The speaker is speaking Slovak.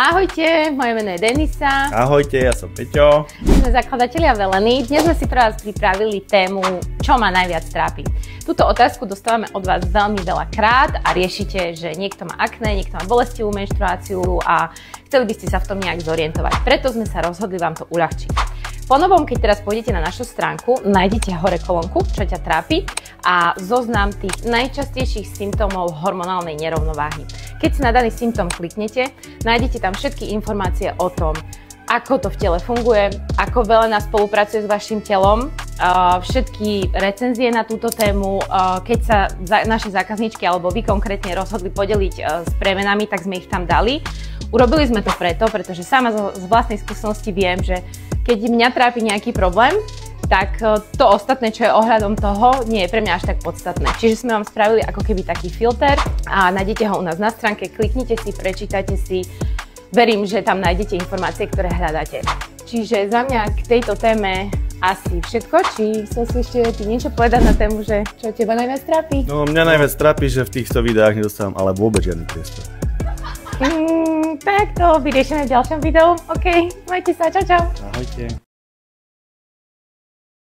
Ahojte, moje meno je Denisa. Ahojte, ja som Peťo. My sme zakladatelia Veleny. Dnes sme si pre vás pripravili tému, čo ma najviac trápi. Túto otázku dostávame od vás veľmi veľa krát a riešite, že niekto má akné, niekto má bolestivú menštruáciu a chceli by ste sa v tom nejak zorientovať. Preto sme sa rozhodli vám to uľahčiť. Po novom, keď teraz pôjdete na našu stránku, nájdete hore kolónku, čo ťa trápi a zoznam tých najčastejších symptómov hormonálnej nerovnováhy. Keď si na daný symptóm kliknete, nájdete tam všetky informácie o tom, ako to v tele funguje, ako Velena spolupracuje s vašim telom, všetky recenzie na túto tému. Keď sa naše zákazníčky alebo vy konkrétne rozhodli podeliť s premenami, tak sme ich tam dali. Urobili sme to preto, pretože sama z vlastnej skúsenosti viem, že keď mňa trápi nejaký problém, tak to ostatné, čo je ohľadom toho, nie je pre mňa až tak podstatné. Čiže sme vám spravili ako keby taký filter a nájdete ho u nás na stránke, kliknite si, prečítajte si. Verím, že tam nájdete informácie, ktoré hľadáte. Čiže za mňa k tejto téme asi všetko. Či som si ešte ty niečo povedať na tému, že čo teba najviac trápi? No mňa najviac trápi, že v týchto videách nedostávam ale vôbec žiadny priestor. Tak to vyriešime v ďalšom videu. OK, majte sa, čau čau. Ahojte.